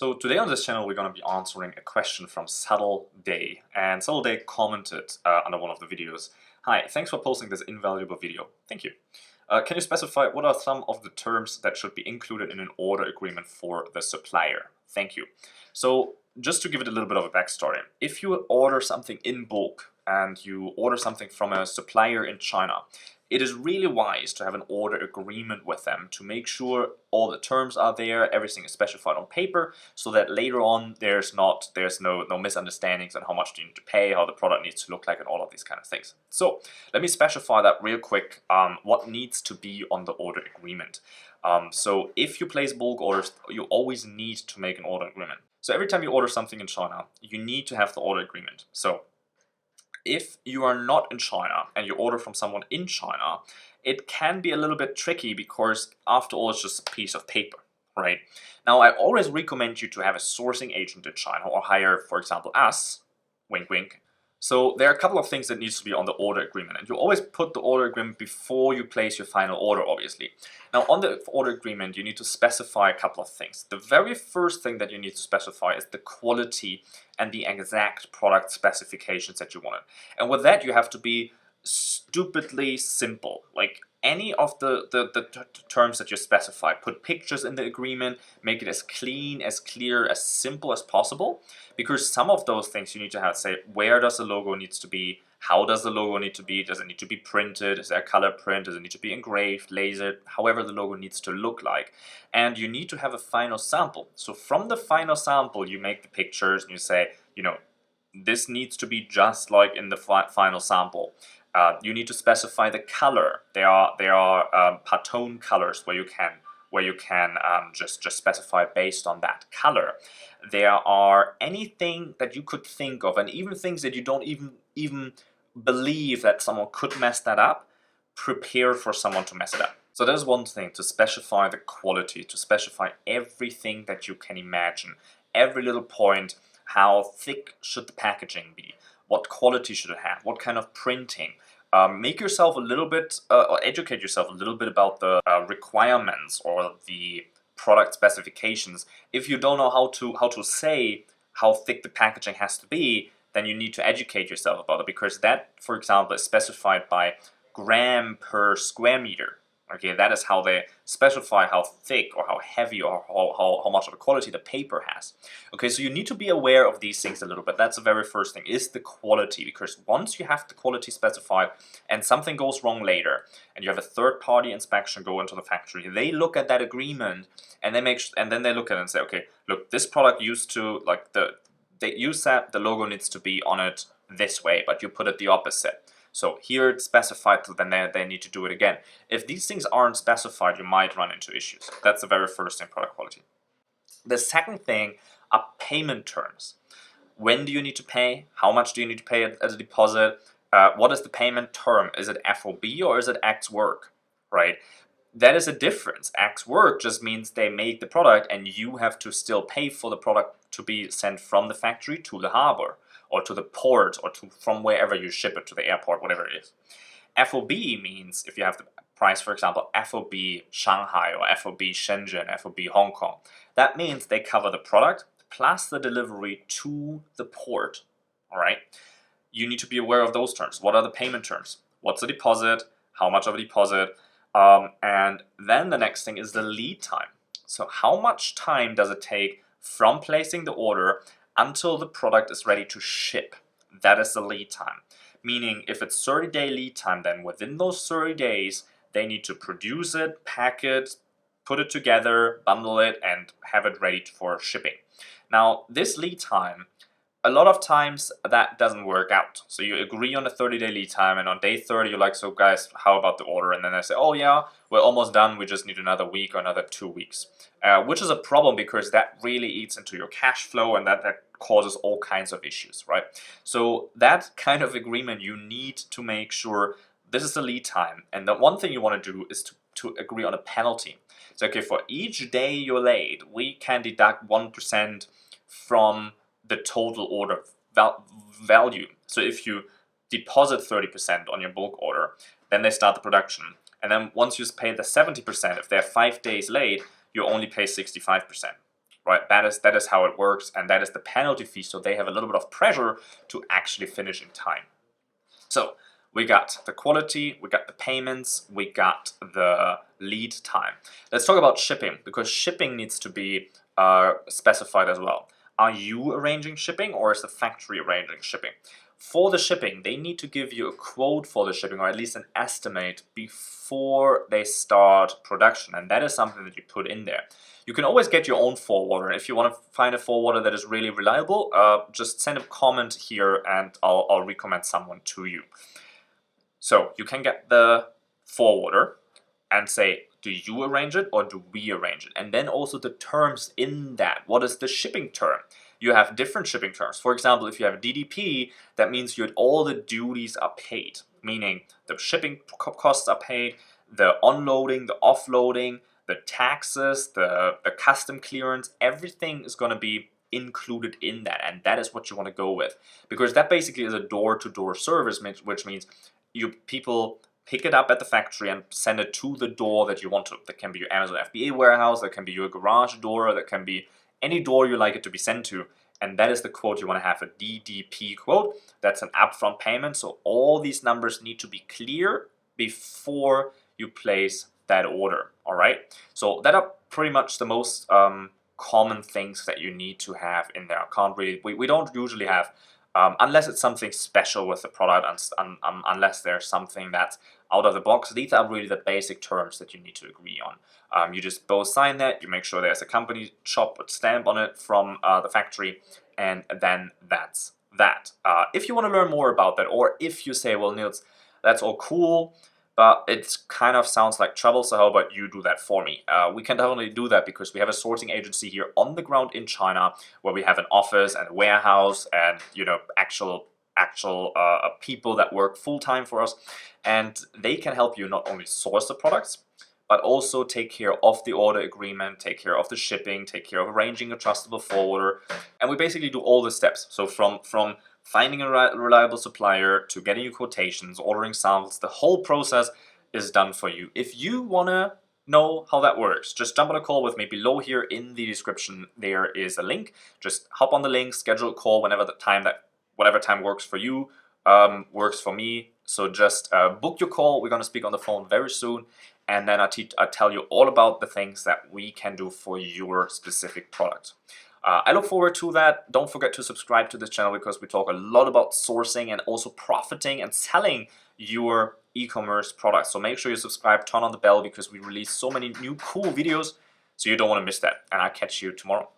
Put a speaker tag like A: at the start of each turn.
A: So today on this channel we're going to be answering a question from Subtle Day, and Subtle Day commented under one of the videos. Hi, thanks for posting this invaluable video. Thank you. Can you specify what are some of the terms that should be included in an order agreement for the supplier? Thank you. So just to give it a little bit of a backstory, if you order something in bulk and you order something from a supplier in China, it is really wise to have an order agreement with them to make sure all the terms are there, everything is specified on paper, so that later on there's no misunderstandings on how much you need to pay, how the product needs to look like, and all of these kind of things. So let me specify that real quick, what needs to be on the order agreement. So if you place bulk orders, you always need to make an order agreement. So every time you order something in China, you need to have the order agreement. So if you are not in China and you order from someone in China, it can be a little bit tricky because after all it's just a piece of paper, right? Now I always recommend you to have a sourcing agent in China or hire, for example, us, wink wink. So there are a couple of things that needs to be on the order agreement, and you always put the order agreement before you place your final order, obviously. Now on the order agreement you need to specify a couple of things. The very first thing that you need to specify is the quality and the exact product specifications that you wanted. And with that you have to be stupidly simple. Like any of the terms that you specify, put pictures in the agreement, make it as clean, as clear, as simple as possible, because some of those things you need to have, say, where does the logo needs to be, how does the logo need to be, does it need to be printed, is there a color print, does it need to be engraved, lasered, however the logo needs to look like. And you need to have a final sample. So from the final sample you make the pictures and you say, you know, this needs to be just like in the final sample. You need to specify the color. There are Pantone colors where you can just specify based on that color. There are anything that you could think of, and even things that you don't even believe that someone could mess that up. Prepare for someone to mess it up. So that is one thing, to specify the quality, to specify everything that you can imagine, every little point. How thick should the packaging be? What quality should it have? What kind of printing? Make yourself a little bit, or educate yourself a little bit about the requirements or the product specifications. If you don't know how to say how thick the packaging has to be, then you need to educate yourself about it, because that, for example, is specified by gram per square meter. Okay, that is how they specify how thick or how heavy or how much of a quality the paper has. Okay, so you need to be aware of these things a little bit. That's the very first thing, is the quality, because once you have the quality specified and something goes wrong later and you have a third-party inspection go into the factory, they look at that agreement and they then they look at it and say, okay, look, this product used to, like, you said the logo needs to be on it this way, but you put it the opposite. So here it's specified, so then they need to do it again. If these things aren't specified, you might run into issues. That's the very first thing, product quality. The second thing are payment terms. When do you need to pay? How much do you need to pay as a deposit? What is the payment term? Is it FOB or is it X work, right? That is a difference. X work just means they make the product and you have to still pay for the product to be sent from the factory to the harbor, or to the port, or from wherever you ship it, to the airport, whatever it is. FOB means, if you have the price, for example, FOB Shanghai or FOB Shenzhen, FOB Hong Kong, that means they cover the product plus the delivery to the port, all right? You need to be aware of those terms. What are the payment terms? What's the deposit? How much of a deposit? And then the next thing is the lead time. So how much time does it take from placing the order until the product is ready to ship? That is the lead time. Meaning if it's 30-day lead time, then within those 30 days, they need to produce it, pack it, put it together, bundle it, and have it ready for shipping. Now, this lead time, a lot of times that doesn't work out. So you agree on a 30-day lead time, and on day 30 you're like, so guys, how about the order? And then they say, oh yeah, we're almost done, we just need another week or another 2 weeks. Which is a problem, because that really eats into your cash flow, and that causes all kinds of issues, right? So that kind of agreement, you need to make sure this is the lead time. And the one thing you want to do is to agree on a penalty. So okay, for each day you're late, we can deduct 1% from the total order value. So if you deposit 30% on your bulk order, then they start the production. And then once you pay the 70%, if they're 5 days late, you only pay 65%. right? That is how it works, and that is the penalty fee. So they have a little bit of pressure to actually finish in time. So we got the quality, we got the payments, we got the lead time. Let's talk about shipping, because shipping needs to be specified as well. Are you arranging shipping, or is the factory arranging shipping? For the shipping, they need to give you a quote for the shipping, or at least an estimate before they start production, and that is something that you put in there. You can always get your own forwarder. If you want to find a forwarder that is really reliable, just send a comment here and I'll recommend someone to you. So you can get the forwarder and say, do you arrange it or do we arrange it? And then also the terms in that. What is the shipping term? You have different shipping terms. For example, if you have DDP, that means all the duties are paid, meaning the shipping costs are paid, the onloading, the offloading, the taxes, the custom clearance, everything is going to be included in that, and that is what you want to go with, because that basically is a door-to-door service, which means people pick it up at the factory and send it to the door that you want to. That can be your Amazon FBA warehouse, that can be your garage door, that can be any door you like it to be sent to, and that is the quote you want to have, a DDP quote. That's an upfront payment, so all these numbers need to be clear before you place that order. All right, so that are pretty much the most common things that you need to have in there. We don't usually have, unless it's something special with the product, unless there's something that's out of the box. These are really the basic terms that you need to agree on. You just both sign that, you make sure there's a company shop with stamp on it from the factory, and then that's that. If you want to learn more about that, or if you say, well, Niels, that's all cool, but it kind of sounds like trouble, so how about you do that for me? We can definitely do that, because we have a sourcing agency here on the ground in China, where we have an office and a warehouse and actual people that work full-time for us, and they can help you not only source the products, but also take care of the order agreement, take care of the shipping, take care of arranging a trustable forwarder, and we basically do all the steps. So from finding a reliable supplier to getting you quotations, ordering samples, the whole process is done for you. If you want to know how that works, just jump on a call with me. Below here in the description there is a link. Just hop on the link, schedule a call whenever whatever time works for you, works for me. So just book your call. We're going to speak on the phone very soon, and then I tell you all about the things that we can do for your specific product. I look forward to that. Don't forget to subscribe to this channel, because we talk a lot about sourcing and also profiting and selling your e-commerce products. So make sure you subscribe, turn on the bell, because we release so many new cool videos, so you don't want to miss that. And I'll catch you tomorrow.